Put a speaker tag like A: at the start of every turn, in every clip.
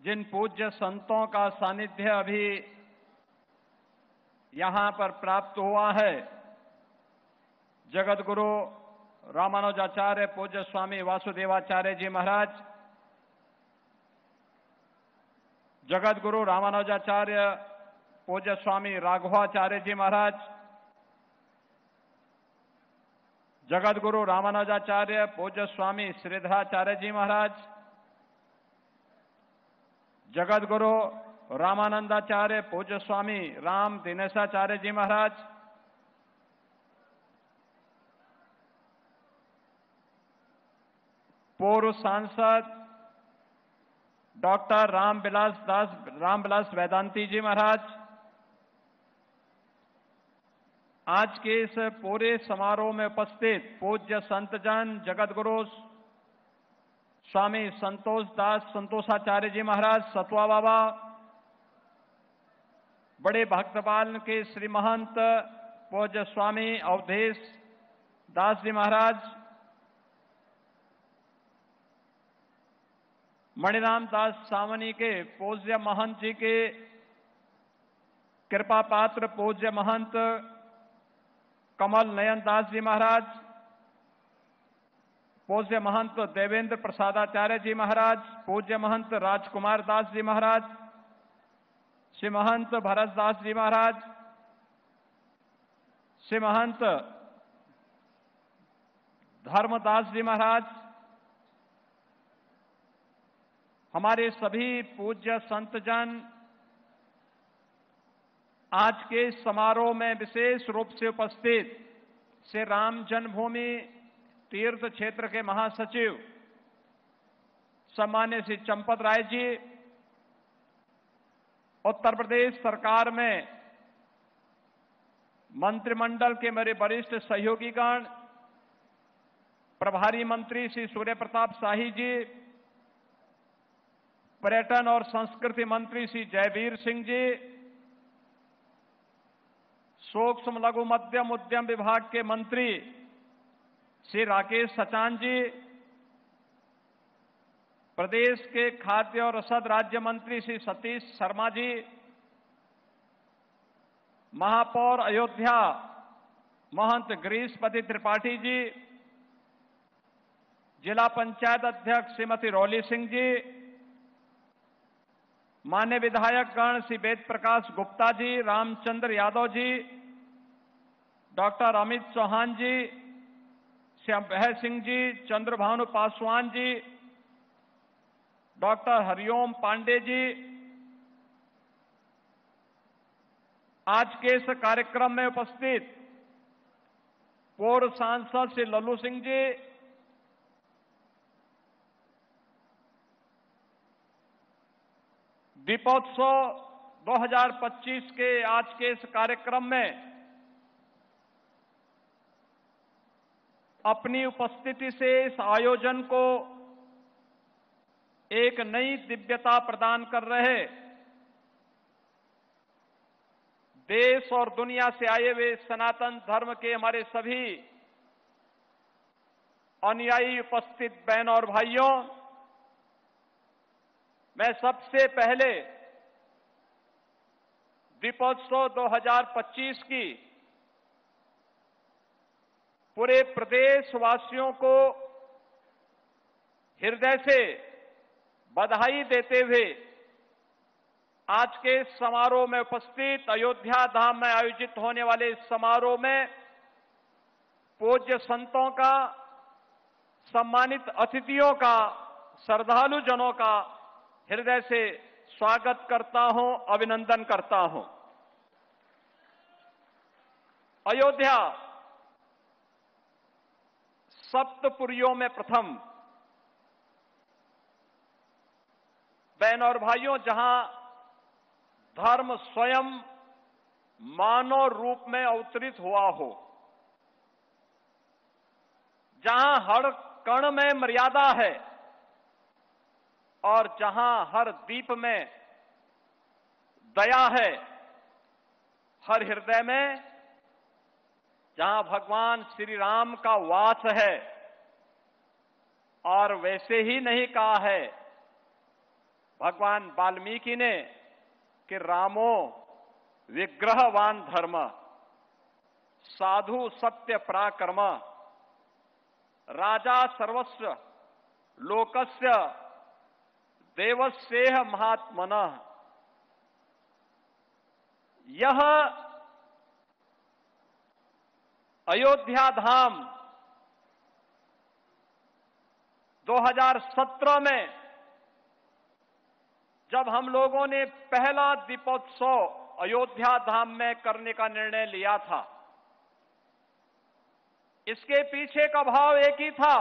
A: जिन पूज्य संतों का सानिध्य अभी यहां पर प्राप्त हुआ है, जगत गुरु रामानुजाचार्य पूज्य स्वामी वासुदेवाचार्य जी महाराज, जगत गुरु रामानुजाचार्य पूज्य स्वामी राघवाचार्य जी महाराज, जगत गुरु रामानुजाचार्य पूज्य स्वामी श्रीधराचार्य जी महाराज, जगत गुरु रामानंदाचार्य पूज्य स्वामी राम दिनेशाचार्य जी महाराज, पूर्व सांसद डॉक्टर रामविलास वेदांती जी महाराज, आज के इस पूरे समारोह में उपस्थित पूज्य संतजन जगत गुरु स्वामी संतोषाचार्य जी महाराज सतवा बाबा, बड़े भक्तपाल के श्री महंत पूज्य स्वामी अवधेश दास जी महाराज, मणिराम दास सावनी के पूज्य महंत जी के कृपा पात्र पूज्य महंत कमल नयन दास जी महाराज, पूज्य महंत देवेंद्र प्रसादाचार्य जी महाराज, पूज्य महंत राजकुमार दास जी महाराज, श्री महंत भरत दास जी महाराज, श्री महंत धर्मदास जी महाराज, हमारे सभी पूज्य संतजन, आज के समारोह में विशेष रूप से उपस्थित श्री राम जन्मभूमि तीर्थ क्षेत्र के महासचिव सम्मान्य श्री चंपत राय जी, उत्तर प्रदेश सरकार में मंत्रिमंडल के मेरे वरिष्ठ सहयोगीगण, प्रभारी मंत्री श्री सूर्य प्रताप शाही जी, पर्यटन और संस्कृति मंत्री श्री जयवीर सिंह जी, सूक्ष्म लघु मध्यम उद्यम विभाग के मंत्री श्री राकेश सचान जी, प्रदेश के खाद्य और रसद राज्य मंत्री श्री सतीश शर्मा जी, महापौर अयोध्या महंत गिरीशपति त्रिपाठी जी, जिला पंचायत अध्यक्ष श्रीमती रौली सिंह जी, मान्य विधायक गण श्री वेद प्रकाश गुप्ता जी, रामचंद्र यादव जी, डॉक्टर अमित चौहान जी, श्री अभय सिंह जी, चंद्रभानु पासवान जी, डॉक्टर हरिओम पांडे जी, आज के इस कार्यक्रम में उपस्थित पूर्व सांसद श्री लल्लू सिंह जी, दीपोत्सव 2025 के आज के इस कार्यक्रम में अपनी उपस्थिति से इस आयोजन को एक नई दिव्यता प्रदान कर रहे देश और दुनिया से आए हुए सनातन धर्म के हमारे सभी अनुयायी उपस्थित बहन और भाइयों, मैं सबसे पहले दीपोत्सव 2025 की पूरे प्रदेशवासियों को हृदय से बधाई देते हुए आज के समारोह में उपस्थित अयोध्या धाम में आयोजित होने वाले इस समारोह में पूज्य संतों का, सम्मानित अतिथियों का, श्रद्धालु जनों का हृदय से स्वागत करता हूं, अभिनंदन करता हूं। अयोध्या सप्तपुरियों में प्रथम, बहन और भाइयों, जहां धर्म स्वयं मानव रूप में अवतरित हुआ हो, जहां हर कण में मर्यादा है और जहां हर दीप में दया है, हर हृदय में जहां भगवान श्री राम का वास है, और वैसे ही नहीं कहा है, भगवान वाल्मीकि ने कि रामो विग्रहवान धर्म, साधु सत्य पराक्रम, राजा सर्वस्व लोकस्य देवस्येह महात्मनः। यह अयोध्या धाम 2017 में जब हम लोगों ने पहला दीपोत्सव अयोध्या धाम में करने का निर्णय लिया था, इसके पीछे का भाव एक ही था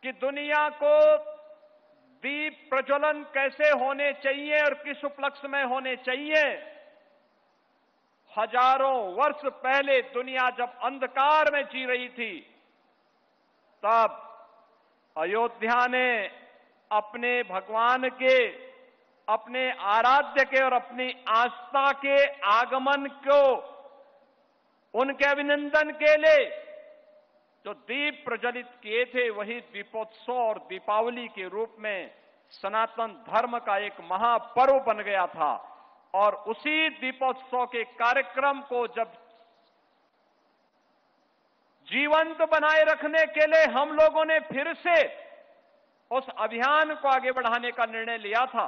A: कि दुनिया को दीप प्रज्वलन कैसे होने चाहिए और किस उपलक्ष्य में होने चाहिए। हजारों वर्ष पहले दुनिया जब अंधकार में जी रही थी, तब अयोध्या ने अपने भगवान के, अपने आराध्य के और अपनी आस्था के आगमन को, उनके अभिनंदन के लिए जो दीप प्रज्वलित किए थे, वही दीपोत्सव और दीपावली के रूप में सनातन धर्म का एक महापर्व बन गया था। और उसी दीपोत्सव के कार्यक्रम को जब जीवंत बनाए रखने के लिए हम लोगों ने फिर से उस अभियान को आगे बढ़ाने का निर्णय लिया था,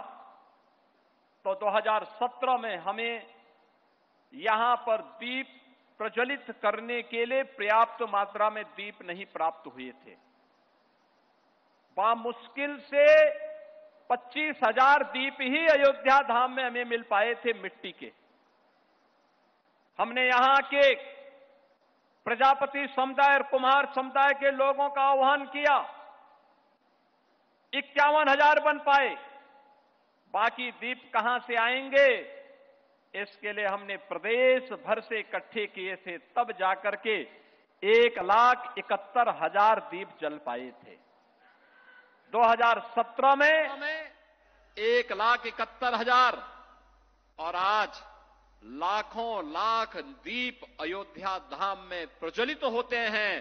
A: तो 2017 में हमें यहां पर दीप प्रज्वलित करने के लिए पर्याप्त मात्रा में दीप नहीं प्राप्त हुए थे। मुश्किल से 25,000 दीप ही अयोध्या धाम में हमें मिल पाए थे मिट्टी के। हमने यहां के प्रजापति समुदाय और कुम्हार समुदाय के लोगों का आह्वान किया, 51,000 बन पाए, बाकी दीप कहां से आएंगे? इसके लिए हमने प्रदेश भर से इकट्ठे किए थे, तब जाकर के 1,71,000 दीप जल पाए थे। 2017 में 1,71,000 और आज लाखों लाख दीप अयोध्या धाम में प्रज्वलित होते हैं,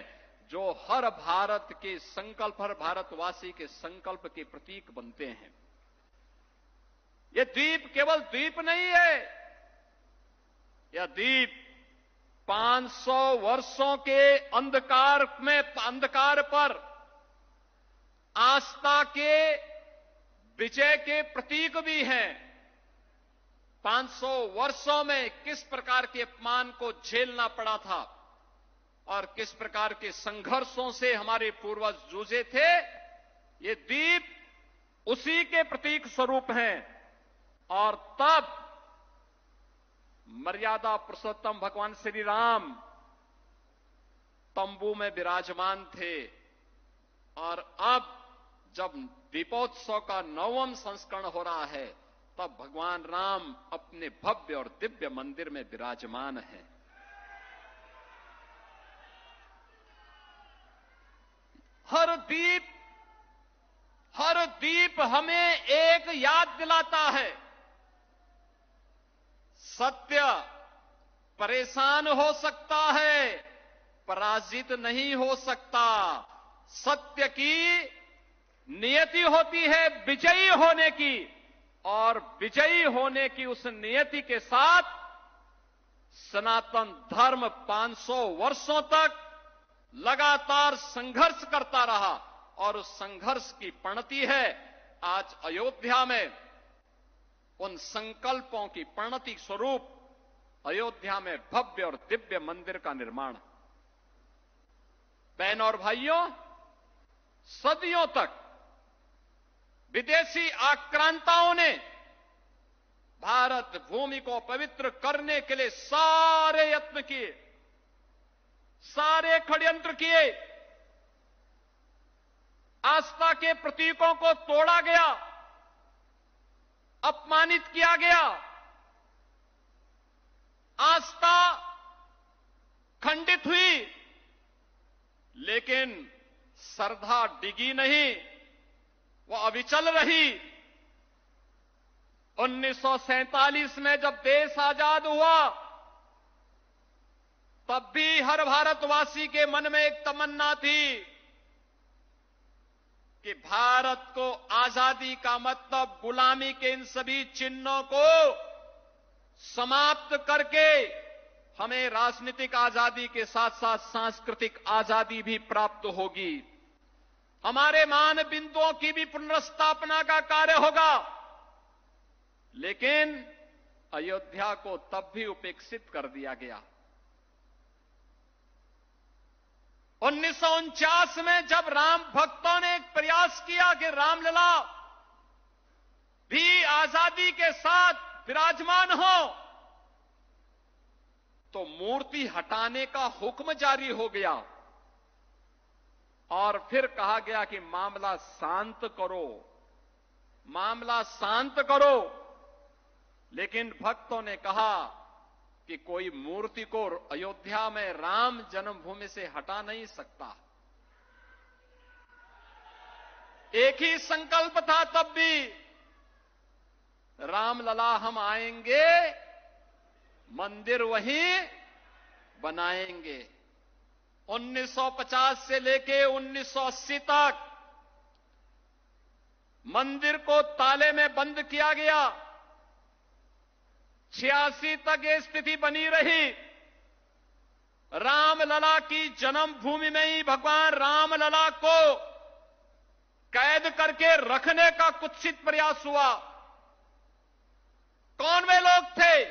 A: जो हर भारत के संकल्प, हर भारतवासी के संकल्प के प्रतीक बनते हैं। ये दीप केवल दीप नहीं है, यह दीप 500 वर्षों के अंधकार पर आस्था के विजय के प्रतीक भी हैं। 500 वर्षों में किस प्रकार के अपमान को झेलना पड़ा था और किस प्रकार के संघर्षों से हमारे पूर्वज जूझे थे, ये दीप उसी के प्रतीक स्वरूप हैं। और तब मर्यादा पुरुषोत्तम भगवान श्री राम तंबू में विराजमान थे, और अब जब दीपोत्सव का 9वां संस्करण हो रहा है, तब भगवान राम अपने भव्य और दिव्य मंदिर में विराजमान हैं। हर दीप हमें एक याद दिलाता है, सत्य परेशान हो सकता है, पराजित नहीं हो सकता। सत्य की नियति होती है विजयी होने की, और विजयी होने की उस नियति के साथ सनातन धर्म 500 वर्षों तक लगातार संघर्ष करता रहा, और उस संघर्ष की परिणति है आज अयोध्या में उन संकल्पों की परिणति स्वरूप अयोध्या में भव्य और दिव्य मंदिर का निर्माण। बहनों और भाइयों, सदियों तक विदेशी आक्रांताओं ने भारत भूमि को पवित्र करने के लिए सारे यत्न किए, सारे षड्यंत्र किए। आस्था के प्रतीकों को तोड़ा गया, अपमानित किया गया, आस्था खंडित हुई, लेकिन श्रद्धा डिगी नहीं, वो अविचल रही। 1947 में जब देश आजाद हुआ, तब भी हर भारतवासी के मन में एक तमन्ना थी कि भारत को आजादी का मतलब गुलामी के इन सभी चिन्हों को समाप्त करके हमें राजनीतिक आजादी के साथ साथ सांस्कृतिक आजादी भी प्राप्त होगी। हमारे मान बिंदुओं की भी पुनर्स्थापना का कार्य होगा। लेकिन अयोध्या को तब भी उपेक्षित कर दिया गया। 1949 में जब राम भक्तों ने एक प्रयास किया कि रामलला भी आजादी के साथ विराजमान हो, तो मूर्ति हटाने का हुक्म जारी हो गया और फिर कहा गया कि मामला शांत करो, मामला शांत करो। लेकिन भक्तों ने कहा कि कोई मूर्ति को अयोध्या में राम जन्मभूमि से हटा नहीं सकता। एक ही संकल्प था तब भी, रामलला हम आएंगे, मंदिर वहीं बनाएंगे। 1950 से लेके 1980 तक मंदिर को ताले में बंद किया गया। 86 तक ये स्थिति बनी रही। रामलला की जन्मभूमि में ही भगवान रामलला को कैद करके रखने का कुत्सित प्रयास हुआ। कौन वे लोग थे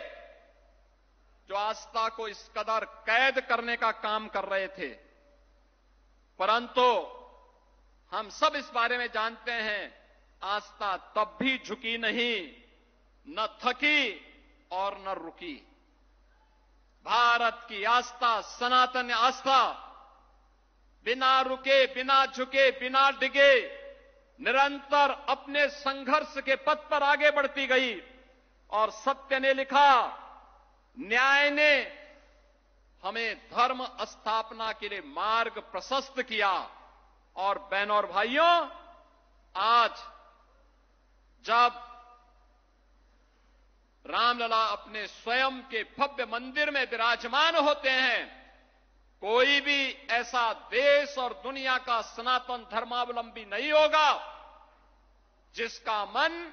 A: जो आस्था को इस कदर कैद करने का काम कर रहे थे? परंतु हम सब इस बारे में जानते हैं, आस्था तब भी झुकी नहीं, न थकी और न रुकी। भारत की आस्था, सनातन आस्था बिना रुके, बिना झुके, बिना डिगे निरंतर अपने संघर्ष के पथ पर आगे बढ़ती गई। और सत्य ने लिखा, न्याय ने हमें धर्म स्थापना के लिए मार्ग प्रशस्त किया। और बहनों और भाइयों, आज जब रामलला अपने स्वयं के भव्य मंदिर में विराजमान होते हैं, कोई भी ऐसा देश और दुनिया का सनातन धर्मावलंबी नहीं होगा जिसका मन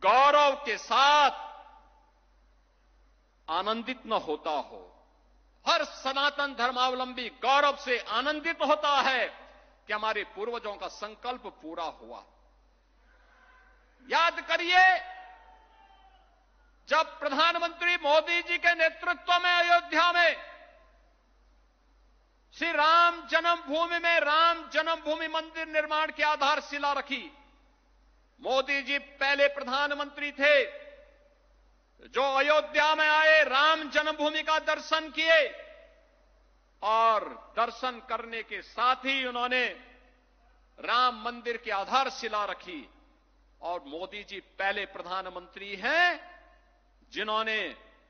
A: गौरव के साथ आनंदित न होता हो। हर सनातन धर्मावलंबी गौरव से आनंदित होता है कि हमारे पूर्वजों का संकल्प पूरा हुआ। याद करिए, जब प्रधानमंत्री मोदी जी के नेतृत्व में अयोध्या में श्री राम जन्मभूमि में राम जन्मभूमि मंदिर निर्माण की आधारशिला रखी। मोदी जी पहले प्रधानमंत्री थे जो अयोध्या में आए, राम जन्मभूमि का दर्शन किए और दर्शन करने के साथ ही उन्होंने राम मंदिर की आधारशिला रखी। और मोदी जी पहले प्रधानमंत्री हैं जिन्होंने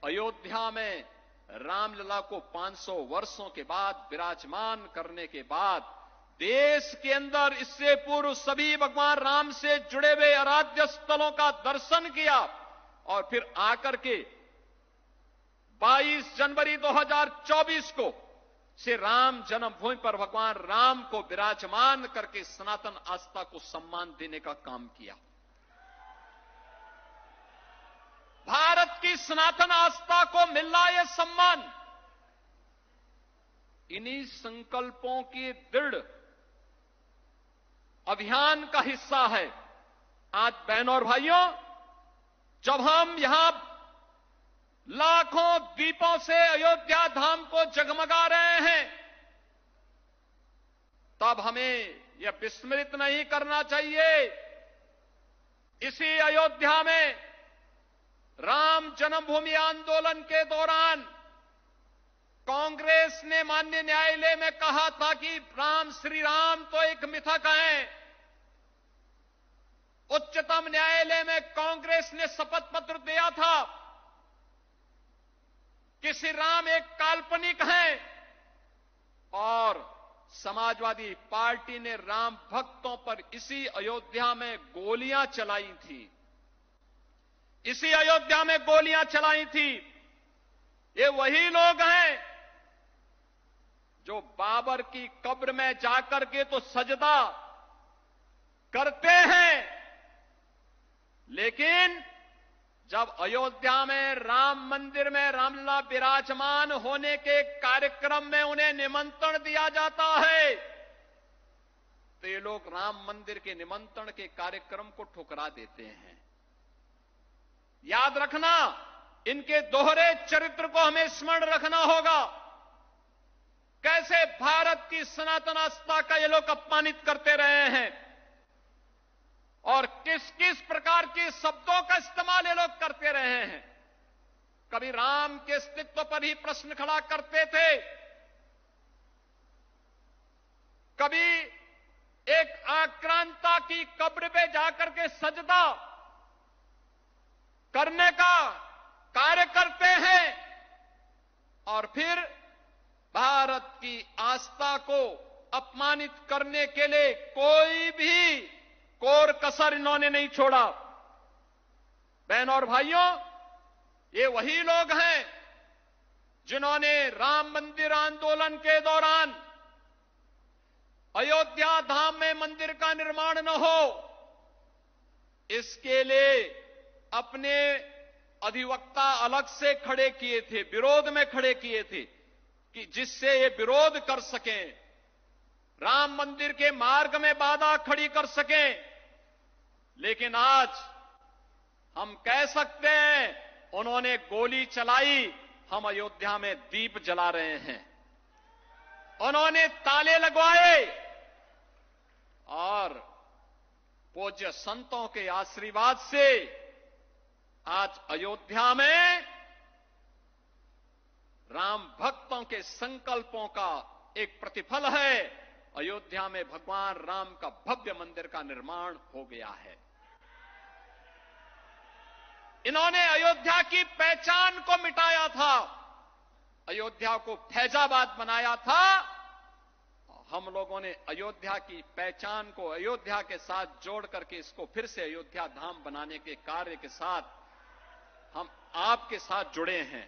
A: अयोध्या में रामलला को 500 वर्षों के बाद विराजमान करने के बाद देश के अंदर इससे पूर्व सभी भगवान राम से जुड़े हुए आराध्य स्थलों का दर्शन किया। और फिर आकर के 22 जनवरी 2024 को श्री राम जन्मभूमि पर भगवान राम को विराजमान करके सनातन आस्था को सम्मान देने का काम किया। भारत की सनातन आस्था को मिला यह सम्मान इन्हीं संकल्पों के दृढ़ अभियान का हिस्सा है। आज बहनों और भाइयों, जब हम यहां लाखों दीपों से अयोध्या धाम को जगमगा रहे हैं, तब हमें यह विस्मृत नहीं करना चाहिए, इसी अयोध्या में राम जन्मभूमि आंदोलन के दौरान कांग्रेस ने माननीय न्यायालय में कहा था कि राम श्री राम तो एक मिथक है। उच्चतम न्यायालय में कांग्रेस ने शपथ पत्र दिया था कि श्री राम एक काल्पनिक है। और समाजवादी पार्टी ने राम भक्तों पर इसी अयोध्या में गोलियां चलाई थी, इसी अयोध्या में गोलियां चलाई थी। ये वही लोग हैं जो बाबर की कब्र में जाकर के तो सजदा करते हैं, लेकिन जब अयोध्या में राम मंदिर में रामलला विराजमान होने के कार्यक्रम में उन्हें निमंत्रण दिया जाता है, तो ये लोग राम मंदिर के निमंत्रण के कार्यक्रम को ठुकरा देते हैं। याद रखना, इनके दोहरे चरित्र को हमें स्मरण रखना होगा। कैसे भारत की सनातन आस्था का ये लोग अपमानित करते रहे हैं और किस किस प्रकार के शब्दों का इस्तेमाल ये लोग करते रहे हैं। कभी राम के अस्तित्व पर ही प्रश्न खड़ा करते थे, कभी एक आक्रांता की कब्र पे जाकर के सजदा करने का कार्य करते हैं और फिर भारत की आस्था को अपमानित करने के लिए कोई भी कोर कसर इन्होंने नहीं छोड़ा। बहनों और भाइयों, ये वही लोग हैं जिन्होंने राम मंदिर आंदोलन के दौरान अयोध्या धाम में मंदिर का निर्माण न हो, इसके लिए अपने अधिवक्ता अलग से खड़े किए थे, विरोध में खड़े किए थे कि जिससे ये विरोध कर सकें, राम मंदिर के मार्ग में बाधा खड़ी कर सकें। लेकिन आज हम कह सकते हैं उन्होंने गोली चलाई, हम अयोध्या में दीप जला रहे हैं। उन्होंने ताले लगवाए और पूज्य संतों के आशीर्वाद से आज अयोध्या में राम भक्तों के संकल्पों का एक प्रतिफल है। अयोध्या में भगवान राम का भव्य मंदिर का निर्माण हो गया है। इन्होंने अयोध्या की पहचान को मिटाया था, अयोध्या को फैजाबाद बनाया था। हम लोगों ने अयोध्या की पहचान को अयोध्या के साथ जोड़ करके इसको फिर से अयोध्या धाम बनाने के कार्य के साथ हम आपके साथ जुड़े हैं।